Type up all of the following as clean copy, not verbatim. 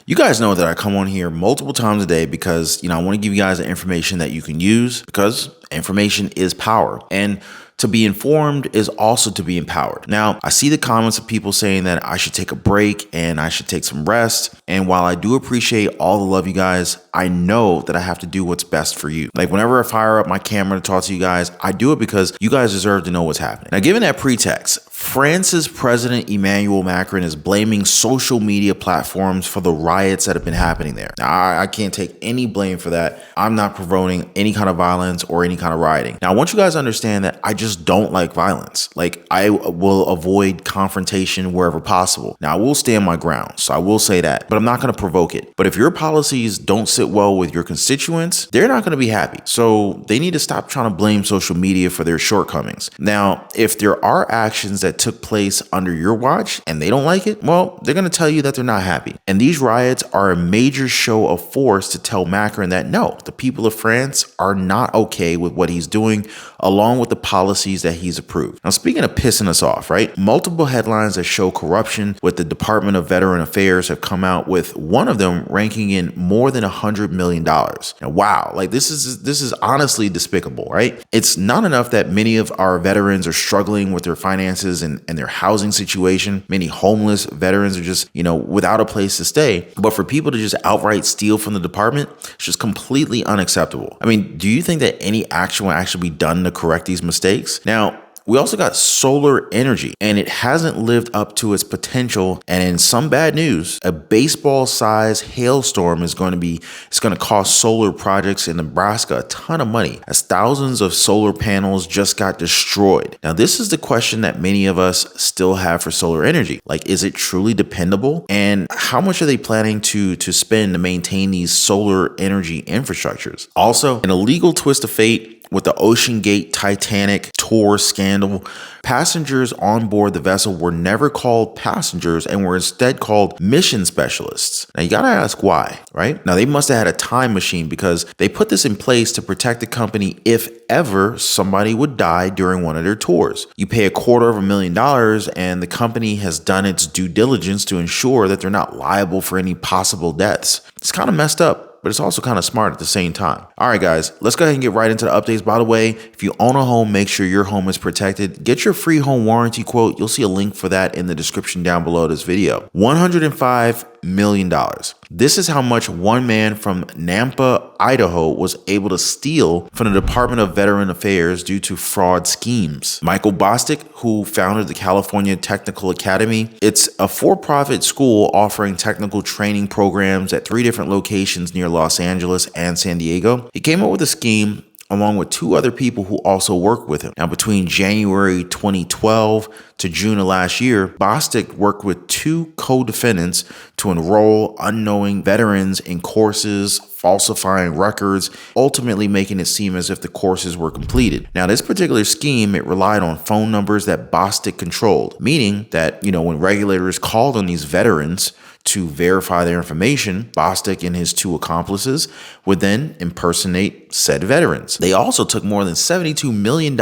You guys know that I come on here multiple times a day because, I want to give you guys the information that you can use because information is power. And to be informed is also to be empowered. Now, I see the comments of people saying that I should take a break and I should take some rest. And while I do appreciate all the love, you guys, I know that I have to do what's best for you. Like whenever I fire up my camera to talk to you guys, I do it because you guys deserve to know what's happening. Now, given that pretext, France's President Emmanuel Macron is blaming social media platforms for the riots that have been happening there. Now, I can't take any blame for that. I'm not promoting any kind of violence or any kind of rioting. Now, I want you guys to understand that I just don't like violence. Like I will avoid confrontation wherever possible. Now, I will stand my ground, so I will say that, but I'm not going to provoke it. But if your policies don't sit well with your constituents, they're not going to be happy. So they need to stop trying to blame social media for their shortcomings. Now, if there are actions that took place under your watch and they don't like it, well, they're going to tell you that they're not happy. And these riots are a major show of force to tell Macron that no, the people of France are not okay with what he's doing, along with the policies that he's approved. Now, speaking of pissing us off, right? Multiple headlines that show corruption with the Department of Veteran Affairs have come out, with one of them ranking in more than $100 million. Now, wow, like this is honestly despicable, right? It's not enough that many of our veterans are struggling with their finances and their housing situation. Many homeless veterans are just, without a place to stay. But for people to just outright steal from the department, it's just completely unacceptable. I mean, do you think that any action will actually be done to correct these mistakes? Now, we also got solar energy, and it hasn't lived up to its potential. And in some bad news, a baseball-sized hailstorm is going to cost solar projects in Nebraska a ton of money, as thousands of solar panels just got destroyed. Now, this is the question that many of us still have for solar energy. Like, is it truly dependable? And how much are they planning to spend to maintain these solar energy infrastructures? Also, an illegal twist of fate with the Ocean Gate Titanic tour scandal, passengers on board the vessel were never called passengers and were instead called mission specialists. Now you gotta ask why, right? Now they must have had a time machine because they put this in place to protect the company if ever somebody would die during one of their tours. You pay $250,000 and the company has done its due diligence to ensure that they're not liable for any possible deaths. It's kind of messed up, but it's also kind of smart at the same time. All right, guys, let's go ahead and get right into the updates. By the way, if you own a home, make sure your home is protected. Get your free home warranty quote. You'll see a link for that in the description down below this video. $105 million. This is how much one man from Nampa, Idaho was able to steal from the Department of Veteran Affairs due to fraud schemes. Michael Bostic, who founded the California Technical Academy, it's a for-profit school offering technical training programs at 3 different locations near Los Angeles and San Diego. He came up with a scheme along with 2 other people who also worked with him. Now, between January 2012 to June of last year, Bostic worked with 2 co-defendants to enroll unknowing veterans in courses, falsifying records, ultimately making it seem as if the courses were completed. Now, this particular scheme, it relied on phone numbers that Bostic controlled, meaning that, when regulators called on these veterans to verify their information, Bostic and his 2 accomplices would then impersonate said veterans. They also took more than $72 million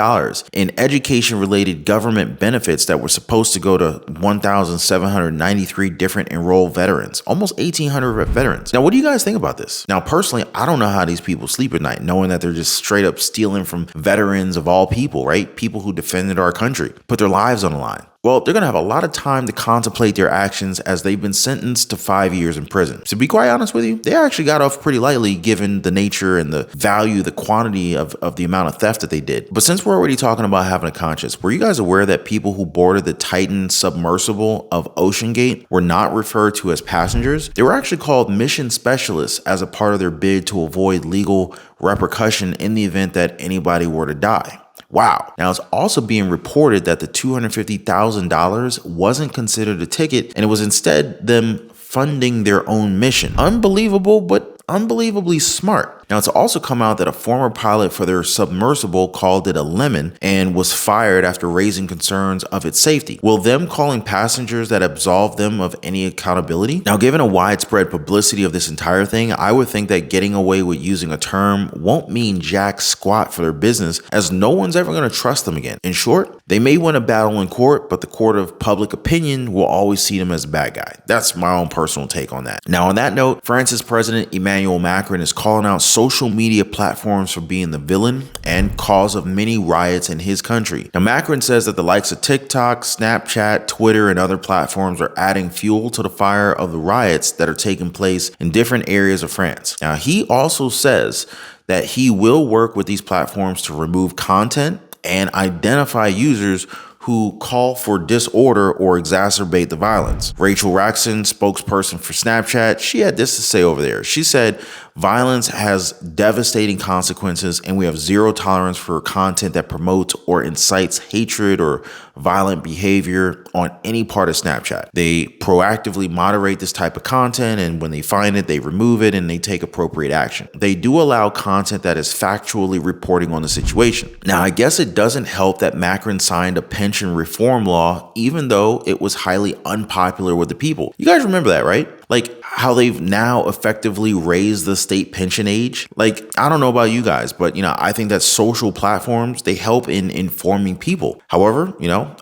in education-related government benefits that were supposed to go to 1,793 different enrolled veterans, almost 1,800 veterans. Now, what do you guys think about this? Now, personally, I don't know how these people sleep at night, knowing that they're just straight up stealing from veterans of all people, right? People who defended our country, put their lives on the line. Well, they're going to have a lot of time to contemplate their actions as they've been sentenced to 5 years in prison. To be quite honest with you, they actually got off pretty lightly given the nature and the value, the quantity of the amount of theft that they did. But since we're already talking about having a conscience, were you guys aware that people who boarded the Titan submersible of Ocean Gate were not referred to as passengers? They were actually called mission specialists as a part of their bid to avoid legal repercussion in the event that anybody were to die. Wow. Now, it's also being reported that the $250,000 wasn't considered a ticket, and it was instead them funding their own mission. Unbelievable, but unbelievably smart. Now, it's also come out that a former pilot for their submersible called it a lemon and was fired after raising concerns of its safety. Will them calling passengers that absolve them of any accountability? Now, given a widespread publicity of this entire thing, I would think that getting away with using a term won't mean jack squat for their business, as no one's ever going to trust them again. In short, they may win a battle in court, but the court of public opinion will always see them as a bad guy. That's my own personal take on that. Now, on that note, France's President Emmanuel Macron is calling out social media platforms for being the villain and cause of many riots in his country. Now, Macron says that the likes of TikTok, Snapchat, Twitter, and other platforms are adding fuel to the fire of the riots that are taking place in different areas of France. Now, he also says that he will work with these platforms to remove content and identify users who call for disorder or exacerbate the violence. Rachel Raxon, spokesperson for Snapchat, she had this to say over there. She said, "Violence has devastating consequences, and we have zero tolerance for content that promotes or incites hatred or violent behavior on any part of Snapchat. They proactively moderate this type of content, and when they find it, they remove it and they take appropriate action. They do allow content that is factually reporting on the situation." Now, I guess it doesn't help that Macron signed a pension reform law, even though it was highly unpopular with the people. You guys remember that, right? Like how they've now effectively raised the state pension age. Like, I don't know about you guys, but I think that social platforms, they help in informing people. However,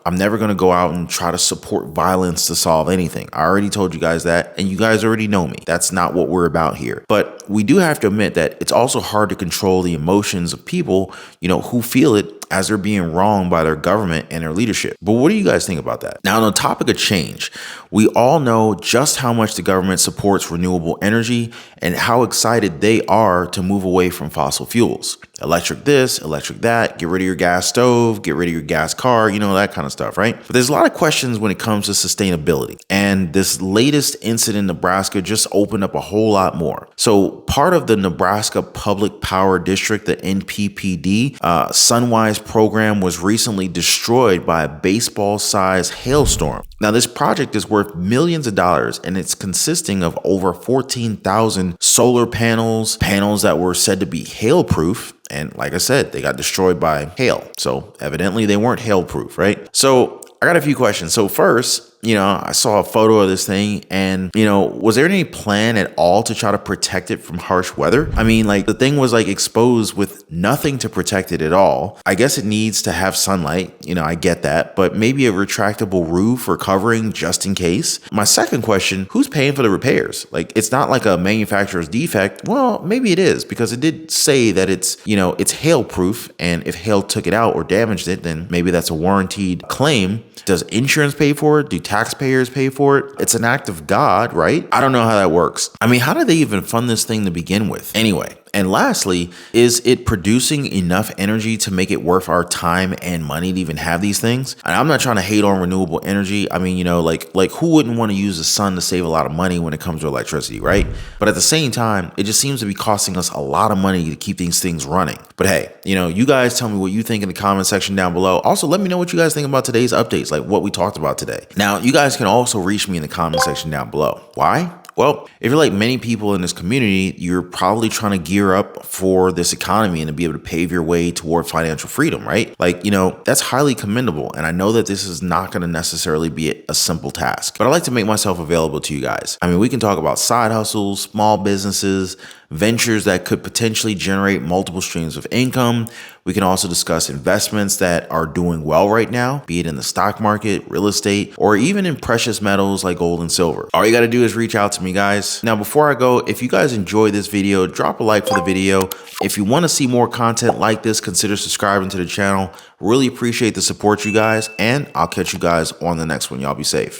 I'm never going to go out and try to support violence to solve anything. I already told you guys that, and you guys already know me. That's not what we're about here. But we do have to admit that it's also hard to control the emotions of people, who feel it as they're being wronged by their government and their leadership. But what do you guys think about that? Now, on the topic of change, we all know just how much the government supports renewable energy and how excited they are to move away from fossil fuels. Electric this, electric that, get rid of your gas stove, get rid of your gas car, that kind of stuff, right? But there's a lot of questions when it comes to sustainability. And this latest incident in Nebraska just opened up a whole lot more. So part of the Nebraska Public Power District, the NPPD, Sunwise program was recently destroyed by a baseball-sized hailstorm. Now, this project is worth millions of dollars, and it's consisting of over 14,000 solar panels that were said to be hail-proof. And like I said, they got destroyed by hail. So evidently they weren't hail-proof, right? So I got a few questions. So first, I saw a photo of this thing and, was there any plan at all to try to protect it from harsh weather? I mean, the thing was exposed with nothing to protect it at all. I guess it needs to have sunlight. I get that, but maybe a retractable roof or covering just in case. My second question, who's paying for the repairs? It's not like a manufacturer's defect. Well, maybe it is, because it did say that it's hail proof. And if hail took it out or damaged it, then maybe that's a warranted claim. Does insurance pay for it? Do taxpayers pay for it? It's an act of God, right? I don't know how that works. I mean, how did they even fund this thing to begin with? Anyway. And lastly, is it producing enough energy to make it worth our time and money to even have these things? And I'm not trying to hate on renewable energy. I mean, who wouldn't want to use the sun to save a lot of money when it comes to electricity, right? But at the same time, it just seems to be costing us a lot of money to keep these things running. But hey, you guys tell me what you think in the comment section down below. Also, let me know what you guys think about today's updates, like what we talked about today. Now, you guys can also reach me in the comment section down below. Why? Well, if you're like many people in this community, you're probably trying to gear up for this economy and to be able to pave your way toward financial freedom, right? That's highly commendable. And I know that this is not going to necessarily be a simple task, but I like to make myself available to you guys. I mean, we can talk about side hustles, small businesses, ventures that could potentially generate multiple streams of income. We can also discuss investments that are doing well right now, be it in the stock market, real estate, or even in precious metals like gold and silver. All you got to do is reach out to me, guys. Now, before I go, if you guys enjoyed this video, drop a like for the video. If you want to see more content like this, consider subscribing to the channel. Really appreciate the support, you guys, and I'll catch you guys on the next one. Y'all be safe.